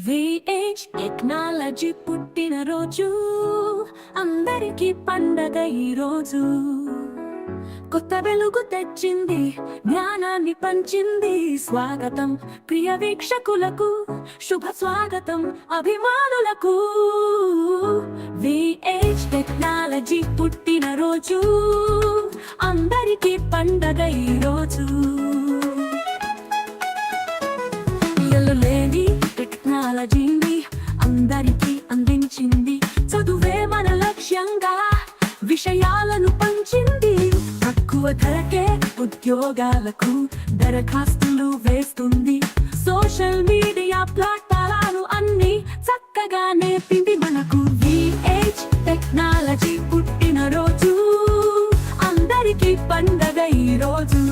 VH technology పుట్టినరోజు అందరికీ పండగ ఈరోజు. కొత్త వెలుగు తెచ్చింది, జ్ఞానాన్ని పంచింది. స్వాగతం ప్రియ వీక్షకులకు, శుభ స్వాగతం అభిమానులకు. VH టెక్నాలజీ పుట్టినరోజు అందరికీ పండగ ఈరోజు. లేని టెక్నాలజీని అందరికీ అందించింది. చదువే మన లక్ష్యంగా విషయాలను పంచింది. తక్కువ ధరకే ఉద్యోగాలకు దరఖాస్తులు వేస్తుంది. సోషల్ మీడియా ప్లాట్ఫారాలు అన్ని చక్కగా నేర్పింది మనకు. VH టెక్నాలజీ పుట్టినరోజు అందరికీ పండగ ఈరోజు.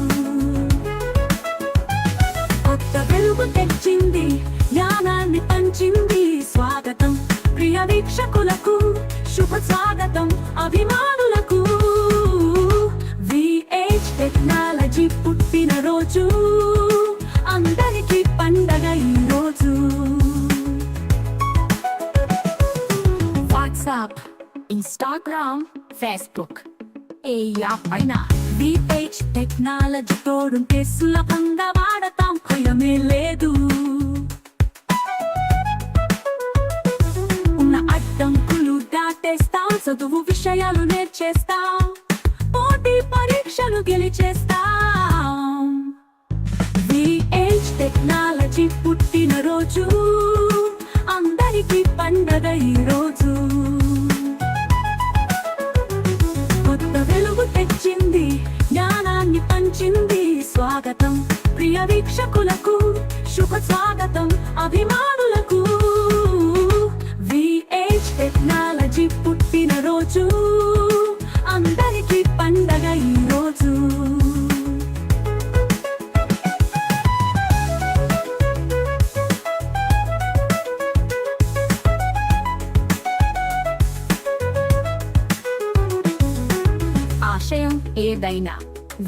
కొత్త వెలుగు తెచ్చింది, జ్ఞానాన్ని పంచింది. స్వాగతం ప్రియ వీక్షకులకు, శుభ స్వాగతం అభిమానులకు. VH టెక్నాలజీ పుట్టినరోజు అందరికీ పండగ ఈరోజు. వాట్సాప్, ఇన్స్టాగ్రామ్, ఫేస్బుక్ ఏ యాప్ అయినా VH టెక్నాలజీ తోడుంటే సులభంగా వాడతాం, భయమే లేదు. ఉన్న అడ్డంకులు దాటేస్తాం, చదువు విషయాలు నేర్చేస్తాం, పోటీ పరీక్షలు గెలిచేస్తాం. VH టెక్నాలజీ పుట్టినరోజు అందరికీ పండగ ఈరోజు. కొత్త వెలుగు తెచ్చింది, జ్ఞానాన్ని పంచింది. స్వాగతం ప్రియ వీక్షకులకు, శుభ స్వాగతం అభిమానులకు. VH టెక్నాలజీ పుట్టినరోజు అందరికీ పండగ ఈరోజు. ఆశయం ఏదైనా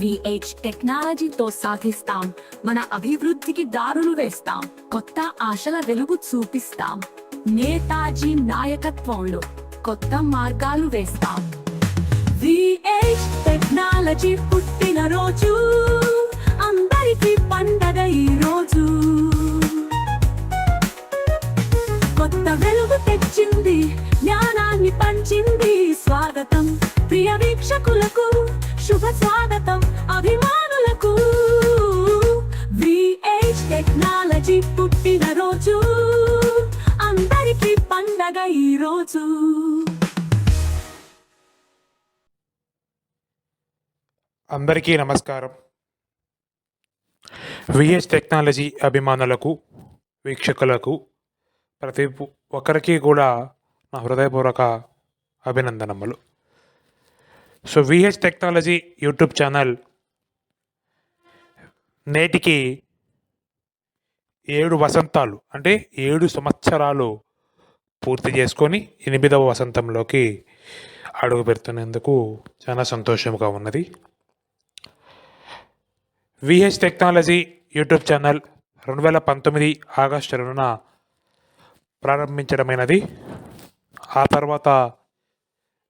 VH టెక్నాలజీతో సాధిస్తాం. మన అభివృద్ధికి దారులు వేస్తాం, కొత్త ఆశల వెలుగు చూపిస్తాం. నేతాజీ నాయకత్వంలో కొత్త మార్గాలు వేస్తాం. VH టెక్నాలజీ పుట్టినరోజు అందరికీ పండగ ఈరోజు. కొత్త వెలుగు తెచ్చింది, జ్ఞానాన్ని పంచింది. స్వాగతం ప్రియ వీక్షకులకు, శుభ స్వాగతం అభిమానులకు. VH టెక్నాలజీ పుట్టినరోజు అందరికీ పండగ ఈరోజు. అందరికీ నమస్కారం. VH టెక్నాలజీ అభిమానులకు, వీక్షకులకు, ప్రతి ఒక్కరికి కూడా నా హృదయపూర్వక అభినందనములు. So VH technology YouTube channel నేటికి 7 వసంతాలు, అంటే 7 సంవత్సరాలు పూర్తి చేసుకొని 8వ వసంతంలోకి అడుగు పెడుతున్నందుకు చాలా సంతోషంగా ఉన్నది. VH technology YouTube channel 2019 August 2న ప్రారంభించడమైనది. ఆ తర్వాత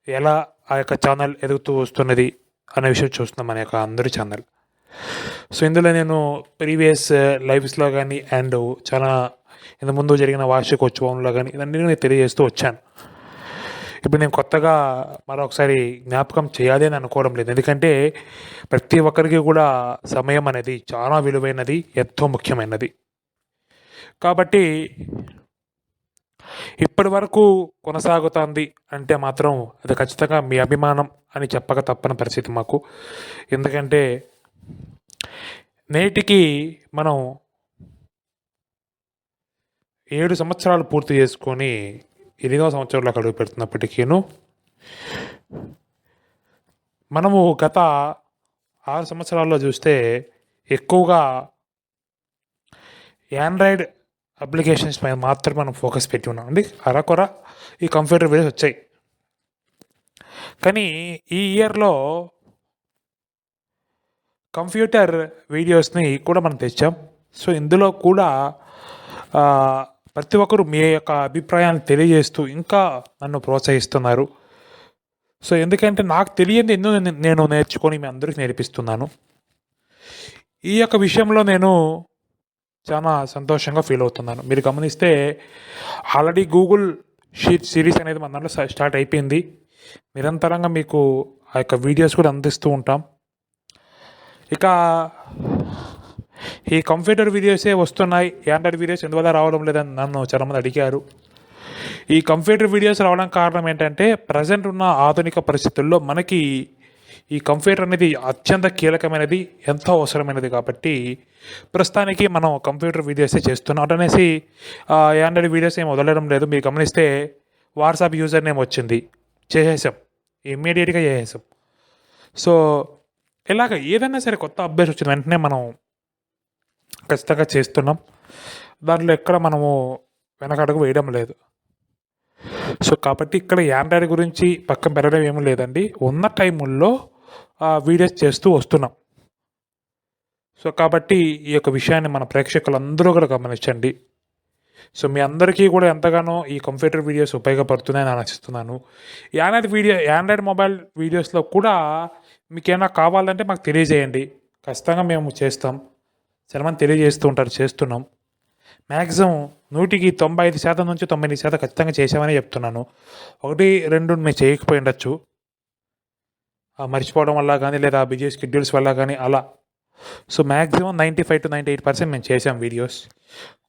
ఎలా ఆ యొక్క ఛానల్ ఎదుగుతూ వస్తున్నది అనే విషయం చూస్తున్నాం మన యొక్క అందరి ఛానల్. సో ఇందులో నేను ప్రీవియస్ లైవ్స్లో కానీ అండ్ చాలా ఇంతకుముందు జరిగిన వార్షికోత్సవంలో కానీ ఇవన్నీ నేను తెలియజేస్తూ వచ్చాను. ఇప్పుడు నేను కొత్తగా మరొకసారి జ్ఞాపకం చేయాలి అని అనుకోవడం లేదు. ఎందుకంటే ప్రతి ఒక్కరికి కూడా సమయం అనేది చాలా విలువైనది, ఎంతో ముఖ్యమైనది. కాబట్టి ఇప్పటి వరకు కొనసాగుతుంది అంటే మాత్రం అది ఖచ్చితంగా మీ అభిమానం అని చెప్పక తప్పని పరిస్థితి మాకు. ఎందుకంటే నేటికి మనం 7 సంవత్సరాలు పూర్తి చేసుకొని 8వ సంవత్సరంలోకి అడుగు పెడుతున్నప్పటికీను మనము గత 6 సంవత్సరాల్లో చూస్తే ఎక్కువగా ఆండ్రాయిడ్ అప్లికేషన్స్ పైన మాత్రమే మనం ఫోకస్ పెట్టి ఉన్నాం. అండి అరకొర ఈ కంప్యూటర్ వీడియోస్ వచ్చాయి, కానీ ఈ ఇయర్లో కంప్యూటర్ వీడియోస్ని కూడా మనం తెచ్చాం. సో ఇందులో కూడా ప్రతి ఒక్కరు మీ యొక్క అభిప్రాయాన్ని తెలియజేస్తూ ఇంకా నన్ను ప్రోత్సహిస్తున్నారు. సో ఎందుకంటే నాకు తెలియంది ఎన్నో నేను నేర్చుకొని మీ అందరికీ నేర్పిస్తున్నాను. ఈ యొక్క విషయంలో నేను చాలా సంతోషంగా ఫీల్ అవుతున్నాను. మీరు గమనిస్తే ఆల్రెడీ గూగుల్ షీట్ సిరీస్ అనేది మన దాంట్లో స్టార్ట్ అయిపోయింది. నిరంతరంగా మీకు ఆ యొక్క వీడియోస్ కూడా అందిస్తూ ఉంటాం. ఇక ఈ కంప్యూటర్ వీడియోసే వస్తున్నాయి, ఆండ్రాయిడ్ వీడియోస్ ఎందువల్ల రావడం లేదని నన్ను చాలామంది అడిగారు. ఈ కంప్యూటర్ వీడియోస్ రావడానికి కారణం ఏంటంటే ప్రజెంట్ ఉన్న ఆధునిక పరిస్థితుల్లో మనకి ఈ కంప్యూటర్ అనేది అత్యంత కీలకమైనది, ఎంతో అవసరమైనది. కాబట్టి ప్రస్తుతానికి మనం కంప్యూటర్ వీడియోసే చేస్తున్నాం. అటనేసి ఆండ్రాయిడ్ వీడియోస్ ఏం వదలడం లేదు. మీరు గమనిస్తే వాట్సాప్ యూజర్ నేమ్ వచ్చింది, చేసేసాం, ఇమ్మీడియట్గా చేసేసాం. సో ఇలాగ ఏదైనా సరే కొత్త అప్డేట్స్ వచ్చిన వెంటనే మనం ఖచ్చితంగా చేస్తున్నాం. దాంట్లో ఎక్కడ మనము వెనకడుగు వేయడం లేదు. సో కాబట్టి ఇక్కడ ఆండ్రాయిడ్ గురించి పక్కన పెరగడం ఏమీ లేదండి. ఉన్న టైముల్లో వీడియోస్ చేస్తూ వస్తున్నాం. సో కాబట్టి ఈ యొక్క విషయాన్ని మన ప్రేక్షకులందరూ కూడా గమనించండి. సో మీ అందరికీ కూడా ఎంతగానో ఈ కంప్యూటర్ వీడియోస్ ఉపయోగపడుతున్నాయని నేను ఆశిస్తున్నాను. ఆండ్రాయిడ్ మొబైల్ వీడియోస్లో కూడా మీకు ఏమైనా కావాలంటే మాకు తెలియజేయండి, ఖచ్చితంగా మేము చేస్తాం. చాలామంది తెలియజేస్తూ ఉంటారు, చేస్తున్నాం. మ్యాక్సిమం 95% నుంచి 90% ఖచ్చితంగా చేసామని చెప్తున్నాను. 1-2 మేము చేయకపోయి ఉండొచ్చు, మర్చిపోవడం వల్ల కానీ లేదా బిజీ షెడ్యూల్స్ వల్ల కానీ అలా. సో మ్యాక్సిమం 95 to 98% మేము చేసాం వీడియోస్.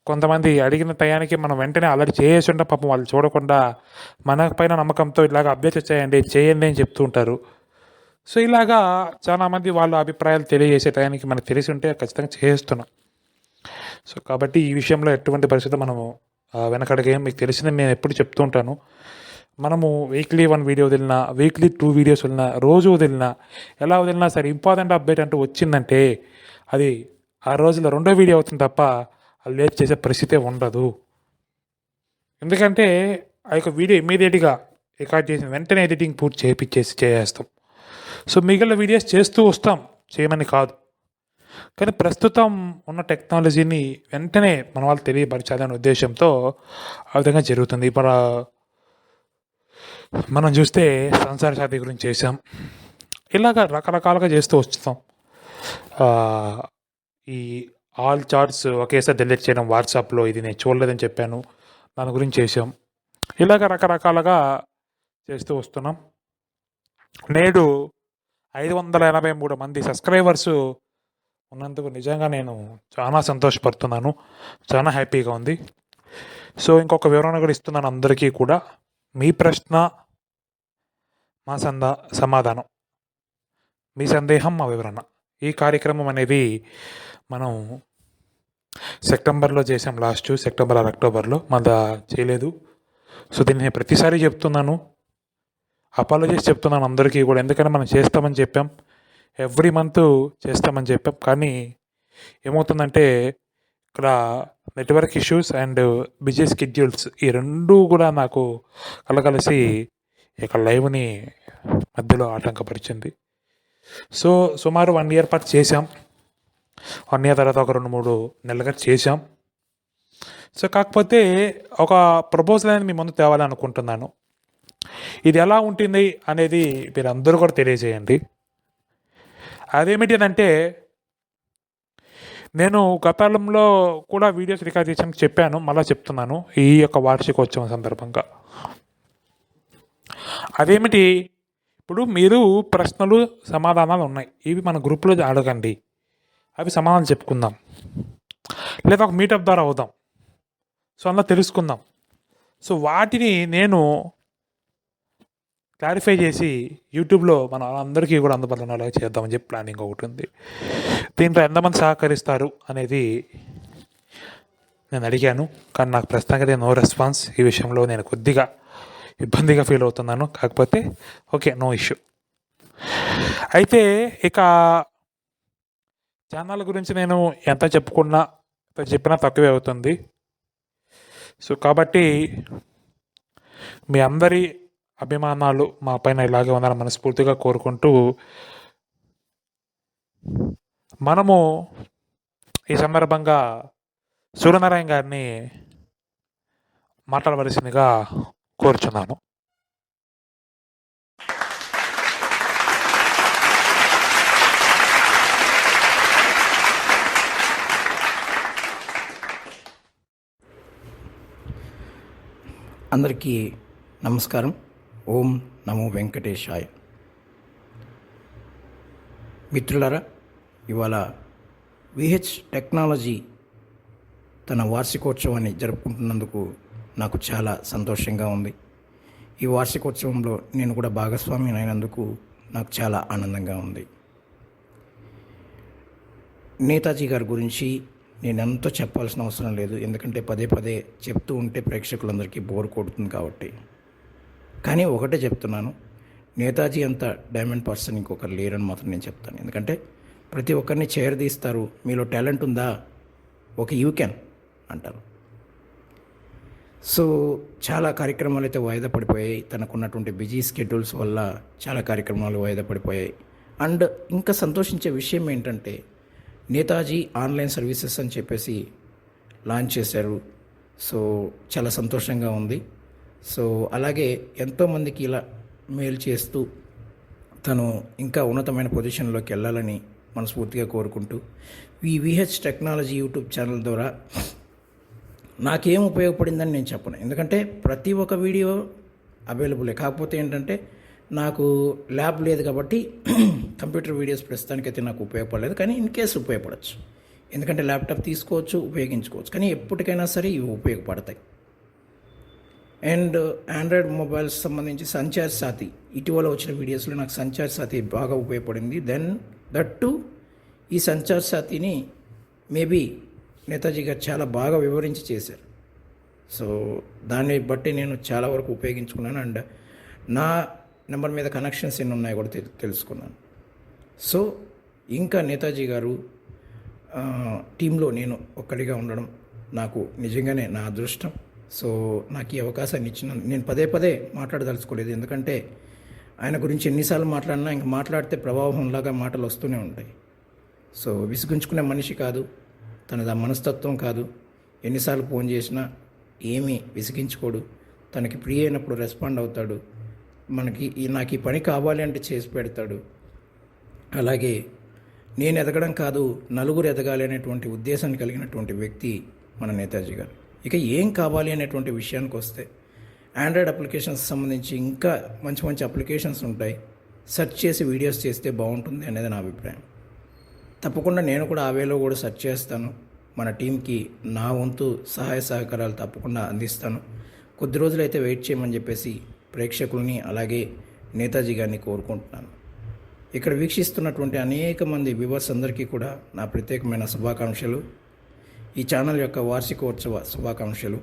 కొంతమంది అడిగిన టయానికి మనం వెంటనే ఆల్రెడీ చేసేసి ఉంటాం, పాపం వాళ్ళు చూడకుండా మన పైన నమ్మకంతో ఇలాగ అప్డేట్స్ వచ్చాయండి చేయండి అని చెప్తూ ఉంటారు. సో ఇలాగా చాలామంది వాళ్ళ అభిప్రాయాలు తెలియజేసే టయానికి మనకు తెలిసి ఉంటే ఖచ్చితంగా చేస్తున్నాం. సో కాబట్టి ఈ విషయంలో ఎటువంటి పరిస్థితి మనము వెనకడిగేం. మీకు తెలిసింది నేను ఎప్పుడు చెప్తూ ఉంటాను, మనము వీక్లీ 1 వీడియో వదిలినా, వీక్లీ 2 వీడియోస్ వదిలినా, రోజు వదిలినా, ఎలా వదిలినా సరే ఇంపార్టెంట్ అప్డేట్ అంటూ వచ్చిందంటే అది ఆ రోజులో 2వ వీడియో అవుతుంది తప్ప అది లేట్ చేసే పరిస్థితే ఉండదు. ఎందుకంటే ఆ యొక్క వీడియో ఇమ్మీడియట్గా రికార్డ్ చేసిన వెంటనే ఎడిటింగ్ పూర్తి చేసేస్తాం. సో మిగిలిన వీడియోస్ చేస్తూ వస్తాం, చేయమని కాదు. కానీ ప్రస్తుతం ఉన్న టెక్నాలజీని వెంటనే మన వాళ్ళు తెలియపరచాలనే ఉద్దేశంతో ఆ విధంగా జరుగుతుంది. ఇప్పుడు మనం చూస్తే సంసార సాధి గురించి చేసాం, ఇలాగ రకరకాలుగా చేస్తూ వస్తాం. ఈ ఆల్ చార్ట్స్ ఒకేసారి డిలీట్ చేయడం వాట్సాప్లో, ఇది నేను చూడలేదని చెప్పాను, దాని గురించి చేసాం. ఇలాగ రకరకాలుగా చేస్తూ వస్తున్నాం. నేడు 583 మంది సబ్స్క్రైబర్స్ ఉన్నందుకు నిజంగా నేను చాలా సంతోషపడుతున్నాను, చాలా హ్యాపీగా ఉంది. సో ఇంకొక వివరణ కూడా ఇస్తున్నాను అందరికీ కూడా. మీ ప్రశ్న మా సమాధానం, మీ సందేహం మా వివరణ. ఈ కార్యక్రమం అనేది మనం సెప్టెంబర్లో చేసాం, లాస్ట్ సెప్టెంబర్ ఆర్ అక్టోబర్లో చేయలేదు. సో దీన్ని నేను ప్రతిసారి చెప్తున్నాను, అపాలజీస్ చెప్తున్నాను అందరికీ కూడా. ఎందుకంటే మనం చేస్తామని చెప్పాం, ఎవ్రీ మంత్ చేస్తామని చెప్పాం. కానీ ఏమవుతుందంటే ఇక్కడ network issues and busy schedules ఈ రెండూ కూడా నాకు కలగలిసి ఇక లైవ్ని మధ్యలో ఆటంకపరిచింది. సో సుమారు 1 year పాటు చేసాం. 1 year తర్వాత ఒక 2-3 నెలలుగా చేసాం. సో కాకపోతే ఒక ప్రపోజల్ అనేది మీ ముందు తేవాలనుకుంటున్నాను. ఇది ఎలా ఉంటుంది అనేది మీరు అందరూ కూడా తెలియజేయండి. అదేమిటిదంటే, నేను గతంలో కూడా వీడియోస్ రికార్డ్ చేసాను, చెప్పాను, మళ్ళీ చెప్తున్నాను ఈ యొక్క వార్షికోత్సవం సందర్భంగా. అదేమిటి, ఇప్పుడు మీరు ప్రశ్నలు సమాధానాలు ఉన్నాయి, ఇవి మన గ్రూప్లో అడగండి, అవి సమాధానం చెప్పుకుందాం, లేదా ఒక మీటప్ ద్వారా అవుదాం. సో అందులో తెలుసుకుందాం. సో వాటిని నేను క్లారిఫై చేసి యూట్యూబ్లో మన అందరికీ కూడా అందుబాటులో ఉండేలాగా చేద్దామని చెప్పి ప్లానింగ్ ఒకటి ఉంది. దీంట్లో ఎంతమంది సహకరిస్తారు అనేది నేను అడిగాను, కానీ నాకు ప్రస్తుతానికి నో రెస్పాన్స్. ఈ విషయంలో నేను కొద్దిగా ఇబ్బందిగా ఫీల్ అవుతున్నాను. కాకపోతే ఓకే, నో ఇష్యూ. అయితే ఇక ఛానల్ గురించి నేను ఎంత చెప్పినా తక్కువే అవుతుంది. సో కాబట్టి మీ అందరి అభిమానాలు మా పైన ఇలాగే ఉండాలని మనస్ఫూర్తిగా కోరుకుంటూ, మనము ఈ సందర్భంగా సూర్యనారాయణ గారిని మాట్లాడవలసిందిగా కోరుచున్నాను. అందరికీ నమస్కారం. ఓం నమో వెంకటేశాయ. మిత్రులారా, ఇవాళ విహెచ్ టెక్నాలజీ తన వార్షికోత్సవాన్ని జరుపుకుంటున్నందుకు నాకు చాలా సంతోషంగా ఉంది. ఈ వార్షికోత్సవంలో నేను కూడా భాగస్వామి అయినందుకు నాకు చాలా ఆనందంగా ఉంది. నేతాజీ గారి గురించి నేను ఎంతో చెప్పాల్సిన అవసరం లేదు, ఎందుకంటే పదే పదే చెప్తూ ఉంటే ప్రేక్షకులందరికీ బోర్ కొడుతుంది కాబట్టి. కానీ ఒకటే చెప్తున్నాను, నేతాజీ అంత డైమండ్ పర్సన్ ఇంకొకరు లేరని మాత్రం నేను చెప్తాను. ఎందుకంటే ప్రతి ఒక్కరిని చేరదీస్తారు. మీలో టాలెంట్ ఉందా, ఒక యూ క్యాన్ అంటారు. సో చాలా కార్యక్రమాలు అయితే వాయిదా పడిపోయాయి. తనకున్నటువంటి బిజీ స్కెడ్యూల్స్ వల్ల చాలా కార్యక్రమాలు వాయిదా పడిపోయాయి. అండ్ ఇంకా సంతోషించే విషయం ఏంటంటే, నేతాజీ ఆన్లైన్ సర్వీసెస్ అని చెప్పేసి లాంచ్ చేశారు. సో చాలా సంతోషంగా ఉంది. సో అలాగే ఎంతోమందికి ఇలా మేలు చేస్తూ తను ఇంకా ఉన్నతమైన పొజిషన్లోకి వెళ్ళాలని మనస్ఫూర్తిగా కోరుకుంటూ, ఈ విహెచ్ టెక్నాలజీ యూట్యూబ్ ఛానల్ ద్వారా నాకేం ఉపయోగపడిందని నేను చెప్పను. ఎందుకంటే ప్రతి ఒక్క వీడియో అవైలబులే. కాకపోతే ఏంటంటే నాకు ల్యాబ్ లేదు కాబట్టి కంప్యూటర్ వీడియోస్ ప్రస్తుతానికైతే నాకు ఉపయోగపడలేదు. కానీ ఇన్ కేసు ఉపయోగపడవచ్చు, ఎందుకంటే ల్యాప్టాప్ తీసుకోవచ్చు, ఉపయోగించుకోవచ్చు. కానీ ఎప్పటికైనా సరే ఇవి ఉపయోగపడతాయి. అండ్ ఆండ్రాయిడ్ మొబైల్స్ సంబంధించి సంచార్ సాథి, ఇటీవల వచ్చిన వీడియోస్లో నాకు సంచార్ సాథి బాగా ఉపయోగపడింది. దెన్ దట్ టు ఈ సంచార్ సాథిని మేబీ నేతాజీ గారు చాలా బాగా వివరించి చేశారు. సో దాన్ని బట్టి నేను చాలా వరకు ఉపయోగించుకున్నాను. అండ్ నా నెంబర్ మీద కనెక్షన్స్ ఎన్ని ఉన్నాయో కూడా తెలుసుకున్నాను. సో ఇంకా నేతాజీ గారు టీంలో నేను ఒక్కడిగా ఉండడం నాకు నిజంగానే నా అదృష్టం. సో నాకు ఈ అవకాశాన్ని ఇచ్చిన, నేను పదే పదే మాట్లాడదలుచుకోలేదు, ఎందుకంటే ఆయన గురించి ఎన్నిసార్లు మాట్లాడినా ఇంక మాట్లాడితే ప్రవాహంలాగా మాటలు వస్తూనే ఉంటాయి. సో విసుగుంచుకునే మనిషి కాదు, తనది ఆ మనస్తత్వం కాదు. ఎన్నిసార్లు ఫోన్ చేసినా ఏమీ విసిగించుకోడు. తనకి ఫ్రీ అయినప్పుడు రెస్పాండ్ అవుతాడు. నాకు ఈ పని కావాలి అంటే చేసి పెడతాడు. అలాగే నేను ఎదగడం కాదు, నలుగురు ఎదగాలి అనేటువంటి ఉద్దేశాన్ని కలిగినటువంటి వ్యక్తి మన నేతాజీ గారు. ఇక ఏం కావాలి అనేటువంటి విషయానికి వస్తే, ఆండ్రాయిడ్ అప్లికేషన్స్ సంబంధించి ఇంకా మంచి మంచి అప్లికేషన్స్ ఉంటాయి. సెర్చ్ చేసి వీడియోస్ చేస్తే బాగుంటుంది అనేది నా అభిప్రాయం. తప్పకుండా నేను కూడా ఆ వేలో కూడా సెర్చ్ చేస్తాను. మన టీంకి నా వంతు సహాయ సహకారాలు తప్పకుండా అందిస్తాను. కొద్ది రోజులైతే వెయిట్ చేయమని చెప్పేసి ప్రేక్షకుల్ని అలాగే నేతాజీ గారిని కోరుకుంటున్నాను. ఇక్కడ వీక్షిస్తున్నటువంటి అనేక మంది వ్యూవర్స్ అందరికీ కూడా నా ప్రత్యేకమైన శుభాకాంక్షలు. ఈ ఛానల్ యొక్క వార్షికోత్సవ శుభాకాంక్షలు.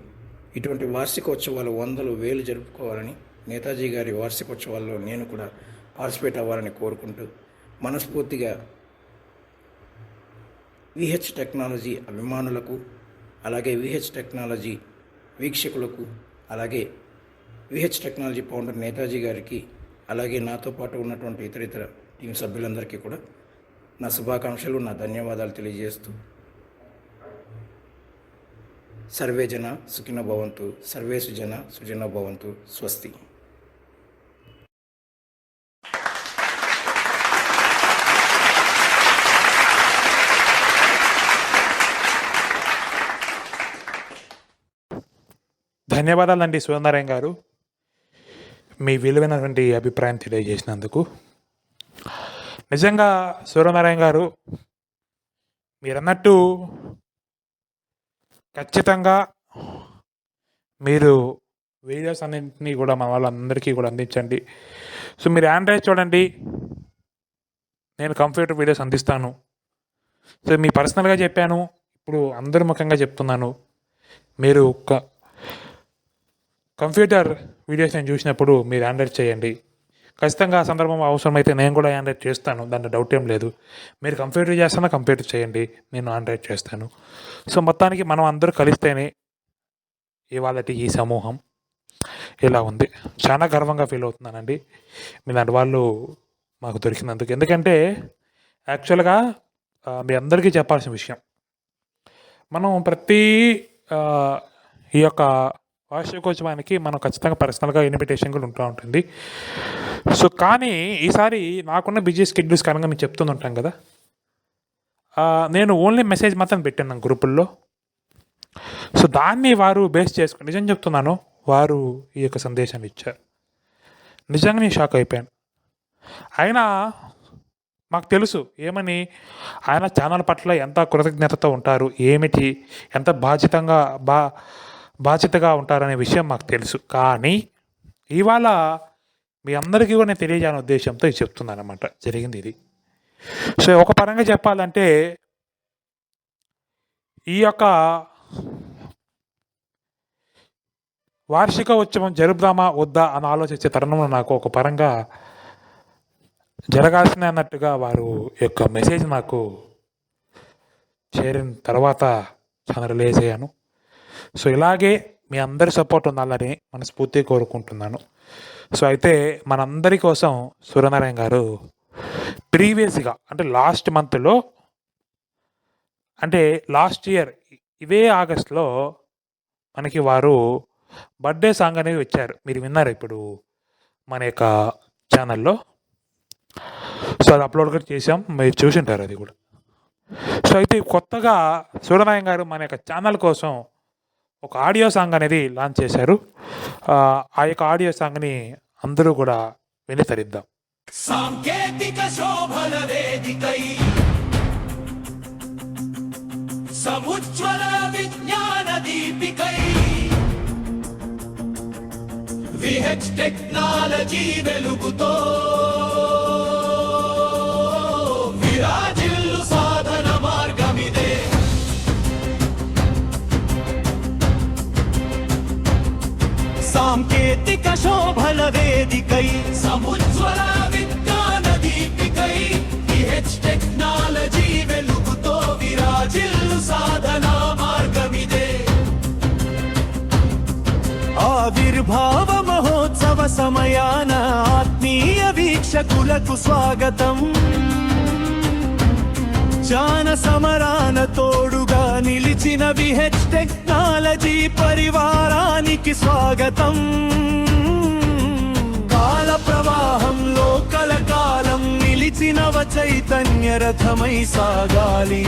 ఇటువంటి వార్షికోత్సవాలు 100, 1000 జరుపుకోవాలని, నేతాజీ గారి వార్షికోత్సవాల్లో నేను కూడా పార్టిసిపేట్ అవ్వాలని కోరుకుంటూ మనస్ఫూర్తిగా విహెచ్ టెక్నాలజీ అభిమానులకు, అలాగే విహెచ్ టెక్నాలజీ వీక్షకులకు, అలాగే విహెచ్ టెక్నాలజీ ఫౌండర్ నేతాజీ గారికి, అలాగే నాతో పాటు ఉన్నటువంటి ఇతర టీం సభ్యులందరికీ కూడా నా శుభాకాంక్షలు, నా ధన్యవాదాలు తెలియజేస్తూ, సర్వే జన సుఖినో భవంతు, సర్వేషు జన సుఖినో భవంతు. స్వస్తి. ధన్యవాదాలండి సూర్యనారాయణ గారు, మీ విలువైనటువంటి అభిప్రాయం తెలియజేసినందుకు. నిజంగా సూర్యనారాయణ గారు, మీరన్నట్టు ఖచ్చితంగా మీరు వీడియోస్ అన్నింటినీ కూడా మన వాళ్ళందరికీ కూడా అందించండి. సో మీరు ఆండ్రాయిడ్ చూడండి, నేను కంప్యూటర్ వీడియోస్ అందిస్తాను. సో మీ పర్సనల్గా చెప్పాను, ఇప్పుడు అందరి ముఖంగా చెప్తున్నాను. మీరు కంప్యూటర్ వీడియోస్ నేను చూసినప్పుడు మీరు ఆండ్రాయిడ్ చేయండి. ఖచ్చితంగా ఆ సందర్భం అవసరమైతే నేను కూడా ఆండ్రాయిడ్ చేస్తాను, దాంట్లో డౌట్ ఏం లేదు. మీరు కంప్యూటర్ చేస్తానా కంప్యూటర్ చేయండి, నేను ఆండ్రాయిడ్ చేస్తాను. సో మొత్తానికి మనం అందరూ కలిస్తేనే ఇవాళ ఈ సమూహం ఇలా ఉంది. చాలా గర్వంగా ఫీల్ అవుతున్నానండి మీలాంటి వాళ్ళు మాకు దొరికినందుకు. ఎందుకంటే యాక్చువల్గా మీ అందరికీ చెప్పాల్సిన విషయం, మనం ప్రతి ఈ యొక్క వార్షికోత్సవానికి మనం ఖచ్చితంగా పర్సనల్గా ఇన్విటేషన్ కూడా ఉంటూ ఉంటుంది. సో కానీ ఈసారి నాకున్న బిజీ స్కెడ్యూల్స్ కారణంగా మేము చెప్తూ ఉంటాం కదా, నేను ఓన్లీ మెసేజ్ మాత్రం పెట్టాను గ్రూపుల్లో. సో దాన్ని వారు బేస్ చేసుకుని నిజం చెప్తున్నాను, వారు ఈ యొక్క సందేశాన్ని ఇచ్చారు. నిజంగా నేను షాక్ అయిపోయాను. అయినా మాకు తెలుసు ఏమని, ఆయన ఛానల్ పట్ల ఎంత కృతజ్ఞతతో ఉంటారు, ఏమిటి ఎంత బాధ్యతగా ఉంటారనే విషయం మాకు తెలుసు. కానీ ఇవాళ మీ అందరికీ కూడా నేను తెలియజేయాలనే ఉద్దేశంతో ఇది చెప్తున్నాను అనమాట. జరిగింది ఇది. సో ఒక పరంగా చెప్పాలంటే ఈ యొక్క వార్షిక ఉత్సవం జరుపుదామా వద్దా అని ఆలోచించే తరుణంలో నాకు ఒక పరంగా జరగాల్సిన అన్నట్టుగా వారు యొక్క మెసేజ్ నాకు చేరిన తర్వాత చాలా రిలీజ్ అయ్యాను. సో ఇలాగే మీ అందరి సపోర్ట్ ఉండాలని మనస్ఫూర్తిగా కోరుకుంటున్నాను. సో అయితే మనందరి కోసం సూర్యనారాయణ గారు ప్రీవియస్గా అంటే లాస్ట్ మంత్లో, అంటే లాస్ట్ ఇయర్ ఇవే ఆగస్ట్లో మనకి వారు బర్త్డే సాంగ్ అనేవి ఇచ్చారు. మీరు విన్నారు ఇప్పుడు మన యొక్క ఛానల్లో. సో అది అప్లోడ్ కూడా చేసాం, మీరు చూసింటారు అది కూడా. సో అయితే కొత్తగా సూర్యనారాయణ గారు మన యొక్క ఛానల్ కోసం ఒక ఆడియో సాంగ్ అనేది లాంచ్ చేశారు. ఆ యొక్క ఆడియో సాంగ్ని అందరూ కూడా విని తరిద్దాం. సాంకేతిక శోభల వేదికై సముజ్వల విజ్ఞాన దీపికై విహెచ్ టెక్నాలజీ వెలుగుతో విరాజిల్లు సాధన మార్గమిదే. సాంకేతిక శోభల వేదికై సముజ్వల విజ్ఞాన దీపికై విహెచ్ టెక్నాలజీ వెలుగుతో విరాజిల్లు సాధన మార్గమిదే. ఆవిర్భావ మహోత్సవ సమయాన ఆత్మీయ వీక్షకులకు స్వాగతం. జాన సమరాన తోడుగా నిలిచిన విహెచ్ టెక్నాలజీ పరివారానికి స్వాగతం. కాల ప్రవాహంలో కలకాలం నిలిచినవ చైతన్య రథమై సాగాలి.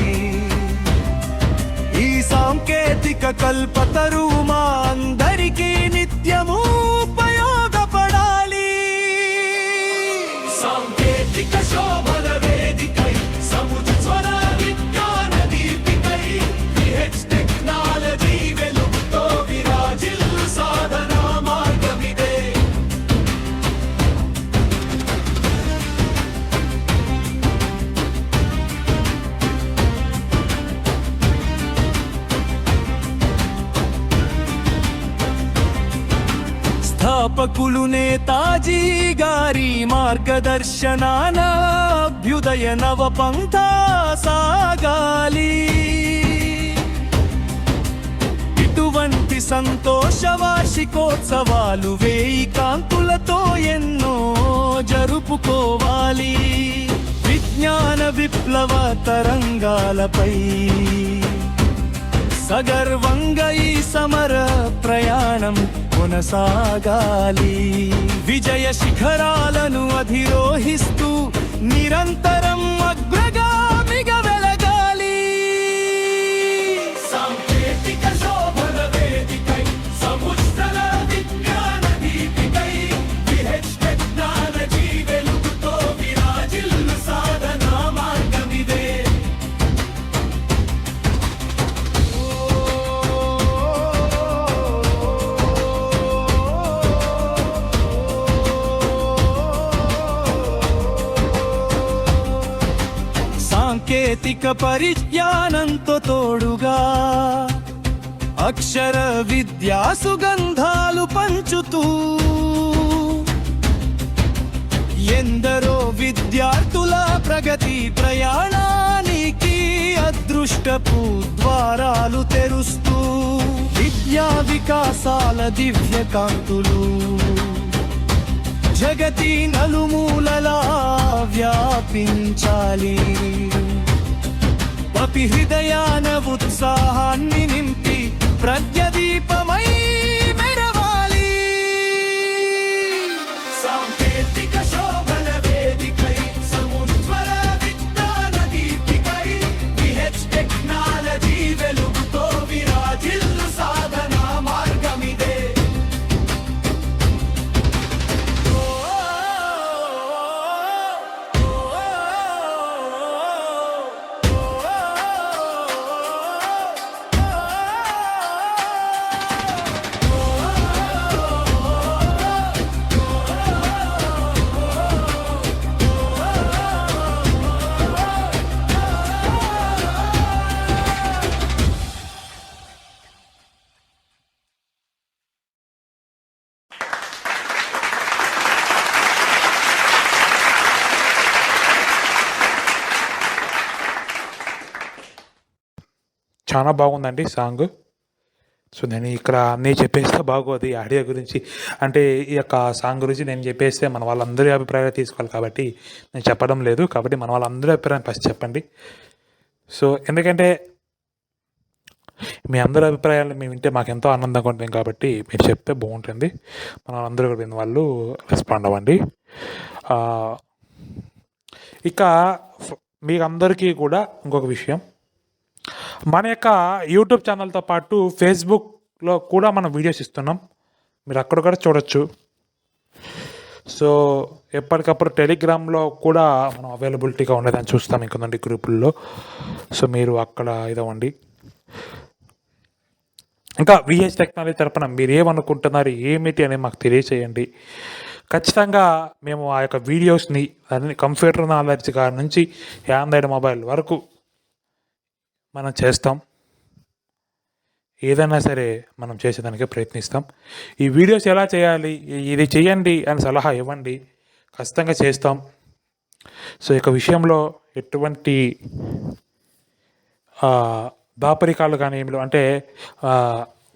ఈ సాంకేతిక కల్పతరు మా అందరికీ నిత్యము ఉపయోగపడాలి. సాంకేతిక శోభల వేదికై సముజ్వల విజ్ఞాన దీపికై విహెచ్ టెక్నాలజీ వెలుగుతో విరాజిల్లు సాధన మార్గమిదే. స్థాపకులు నేతాజీ గారి మార్గదర్శనాన అభ్యుదయ నవ పంథా సాగాలి. ఇటువంటి సంతోష వార్షికోత్సవాలు 1000 కాంతులతో ఎన్నో జరుపుకోవాలి. విజ్ఞాన విప్లవ తరంగాలపై సగర్వంగా ఈ సమర ప్రయాణం కొనసాగాలి. విజయ శిఖరాలను అధిరోహిస్తూ నిరంతరం అగ్రగామిగా వెలగాలి. సాంకేతిక శోభల వేదికై సముజ్వల విజ్ఞాన దీపికై విహెచ్ టెక్నాలజీ వెలుగుతో విరాజిల్లు సాధన మార్గమిదే. సాంకేతిక పరిజ్ఞానంతో తోడుగా అక్షర విద్యా సుగంధాలు పంచుతూ ఎందరో విద్యార్థుల ప్రగతి ప్రయాణానికి అదృష్టపు ద్వారాలు తెరుస్తూ విద్యా వికాసాల దివ్య కాంతులు జగతి నలుమూలలా వ్యాపించాలి. పపి హృదయాన ఉత్సాహాన్ని నింపి ప్రజ్ఞదీపమై మెర చాలా బాగుందండి సాంగ్. సో నేను ఇక్కడ అన్నీ చెప్పేస్తే బాగోదు ఈ ఆడియో గురించి. అంటే ఈ యొక్క సాంగ్ గురించి నేను చెప్పేస్తే మన వాళ్ళందరి అభిప్రాయాలు తీసుకోవాలి కాబట్టి నేను చెప్పడం లేదు. కాబట్టి మన వాళ్ళందరి అభిప్రాయం ఫస్ట్ చెప్పండి. సో ఎందుకంటే మీ అందరి అభిప్రాయాలు మేము వింటే మాకు ఎంతో ఆనందంగా ఉంటుంది కాబట్టి మీరు చెప్తే బాగుంటుంది. మన వాళ్ళందరూ కూడా విన్న వాళ్ళు రెస్పాండ్ అవ్వండి. ఇక మీకు అందరికీ కూడా ఇంకొక విషయం, మన యొక్క యూట్యూబ్ ఛానల్తో పాటు ఫేస్బుక్లో కూడా మనం వీడియోస్ ఇస్తున్నాం. మీరు అక్కడ కూడా చూడొచ్చు. సో ఎప్పటికప్పుడు టెలిగ్రామ్లో కూడా మనం అవైలబిలిటీగా ఉండేదని చూస్తాం ఇంకొందండి గ్రూపుల్లో. సో మీరు అక్కడ ఇదవ్వండి. ఇంకా విహెచ్ టెక్నాలజీ తరపున మీరు ఏమనుకుంటున్నారు ఏమిటి అని మాకు తెలియచేయండి. ఖచ్చితంగా మేము ఆ యొక్క వీడియోస్ని అన్ని కంప్యూటర్ నాలెడ్జ్ కాడ నుంచి ఆండ్రాయిడ్ మొబైల్ వరకు మనం చేస్తాం. ఏదైనా సరే మనం చేసేదానికి ప్రయత్నిస్తాం. ఈ వీడియోస్ ఎలా చేయాలి, ఇది చేయండి అని సలహా ఇవ్వండి, ఖచ్చితంగా చేస్తాం. సో ఈ విషయంలో ఎటువంటి దాపరికాలు కానీ ఏమి అంటే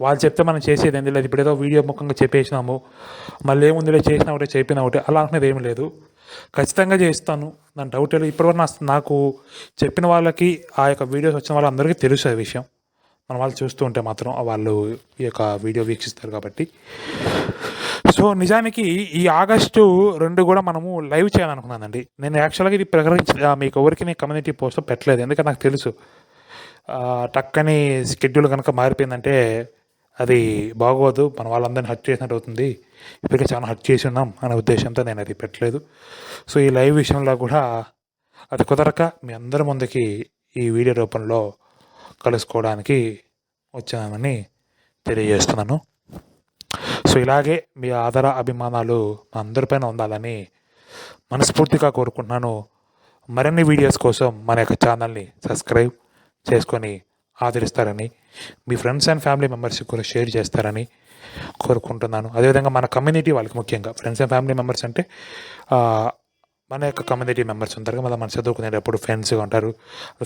వాళ్ళు చెప్తే మనం చేసేది ఏంది లేదు. ఇప్పుడు ఏదో వీడియో ముఖంగా చెప్పేసినాము, మళ్ళీ ఏముందిలే చేసినా ఒకటే చెప్పినా ఒకటే అలా అనుకునేది ఏమి లేదు. ఖచ్చితంగా చేస్తాను, దాని డౌట్ లేదు. ఇప్పటివరకు నాకు చెప్పిన వాళ్ళకి ఆ యొక్క వీడియోస్ వచ్చిన వాళ్ళందరికీ తెలుసు ఆ విషయం. మన వాళ్ళు చూస్తూ ఉంటే మాత్రం వాళ్ళు ఈ యొక్క వీడియో వీక్షిస్తారు కాబట్టి. సో నిజానికి ఈ ఆగస్టు 2 కూడా మనము లైవ్ చేయాలనుకున్నానండి. నేను యాక్చువల్గా ఇది మీకు ఎవరికి నేను కమ్యూనిటీ పోస్ట్ పెట్టలేదు, ఎందుకంటే నాకు తెలుసు టక్కని షెడ్యూల్ కనుక మారిపోయిందంటే అది బాగోదు, మన వాళ్ళందరినీ హర్ట్ చేసినట్టు అవుతుంది. ఇప్పటికే చాలా హర్ట్ చేసి ఉన్నాం అనే ఉద్దేశంతో నేను అది పెట్టలేదు. సో ఈ లైవ్ విషయంలో కూడా అది కుదరక మీ అందరి ముందుకి ఈ వీడియో రూపంలో కలుసుకోవడానికి వచ్చామని తెలియజేస్తున్నాను. సో ఇలాగే మీ ఆదర అభిమానాలు మా అందరిపైన ఉండాలని మనస్ఫూర్తిగా కోరుకుంటున్నాను. మరిన్ని వీడియోస్ కోసం మన యొక్క ఛానల్ని సబ్స్క్రైబ్ చేసుకొని ఆదరిస్తారని, మీ ఫ్రెండ్స్ అండ్ ఫ్యామిలీ మెంబర్స్కి కూడా షేర్ చేస్తారని కోరుకుంటున్నాను. అదేవిధంగా మన కమ్యూనిటీ వాళ్ళకి, ముఖ్యంగా ఫ్రెండ్స్ అండ్ ఫ్యామిలీ మెంబర్స్ అంటే మన యొక్క కమ్యూనిటీ మెంబర్స్ ఉంటారు కదా, మనం చదువుకునేటప్పుడు ఫ్రెండ్స్గా ఉంటారు,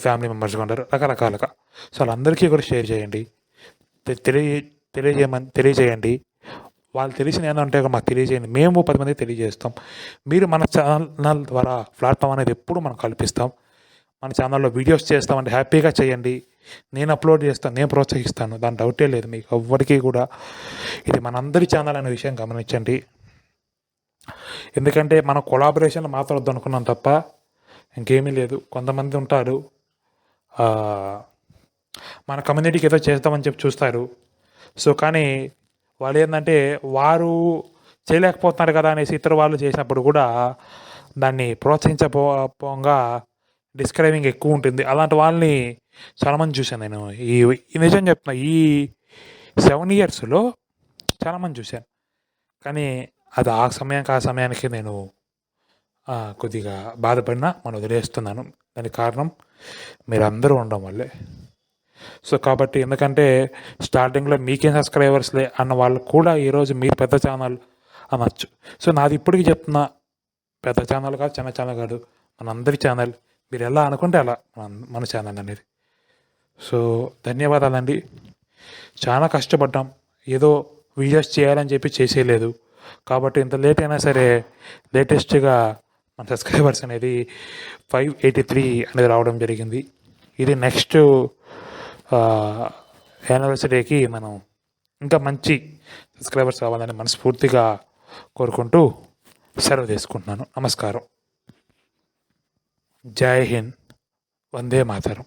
ఫ్యామిలీ మెంబర్స్గా ఉంటారు, రకరకాలుగా. సో వాళ్ళందరికీ కూడా షేర్ చేయండి, తెలియజేయండి. వాళ్ళు తెలిసిన ఏంటంటే మాకు తెలియజేయండి, మేము 10 మందికి తెలియజేస్తాం. మీరు మన ఛానల్ ద్వారా ప్లాట్ఫామ్ అనేది ఎప్పుడు మనం కల్పిస్తాం. మన ఛానల్లో వీడియోస్ చేస్తామంటే హ్యాపీగా చేయండి, నేను అప్లోడ్ చేస్తాను, నేను ప్రోత్సహిస్తాను, దాని డౌటే లేదు మీకు ఎవ్వరికీ కూడా. ఇది మనందరి ఛానల్ అనే విషయం గమనించండి. ఎందుకంటే మనం కొలాబరేషన్లు మాత్రం వద్దు అనుకున్నాం తప్ప ఇంకేమీ లేదు. కొంతమంది ఉంటారు మన కమ్యూనిటీకి ఏదో చేస్తామని చెప్పి చూస్తారు. సో కానీ వాళ్ళు ఏంటంటే వారు చేయలేకపోతున్నారు కదా అనేసి ఇతర వాళ్ళు చేసినప్పుడు కూడా దాన్ని ప్రోత్సహించకపోగా డిస్క్రైబింగ్ ఎక్కువ ఉంటుంది. అలాంటి వాళ్ళని చాలామంది చూశాను నేను. ఈ నిజం చెప్తున్నా, ఈ 7 yearsలో చాలామంది చూశాను. కానీ అది ఆ సమయానికి నేను కొద్దిగా బాధపడినా మనం వదిలేస్తున్నాను. దానికి కారణం మీరందరూ ఉండడం వల్లే. సో కాబట్టి ఎందుకంటే స్టార్టింగ్లో మీకేం సబ్స్క్రైబర్స్లే అన్న వాళ్ళు కూడా ఈరోజు మీరు పెద్ద ఛానల్ అనొచ్చు. సో నాది ఇప్పటికీ చెప్తున్నా, పెద్ద ఛానల్ కాదు, చిన్న ఛానల్ కాదు, మనందరి ఛానల్. మీరు ఎలా అనుకుంటే అలా మన ఛానల్ అనేది. సో ధన్యవాదాలండి. చాలా కష్టపడ్డాం, ఏదో వీడియోస్ చేయాలని చెప్పి చేసేయలేదు. కాబట్టి ఇంత లేట్ అయినా సరే లేటెస్ట్గా మన సబ్స్క్రైబర్స్ అనేది 583 అనేది రావడం జరిగింది. ఇది నెక్స్ట్ యానివర్సరీకి మనం ఇంకా మంచి సబ్స్క్రైబర్స్ కావాలని మనస్ఫూర్తిగా కోరుకుంటూ సెలవు తీసుకుంటున్నాను. నమస్కారం. జై హింద్, వందే మాతరం.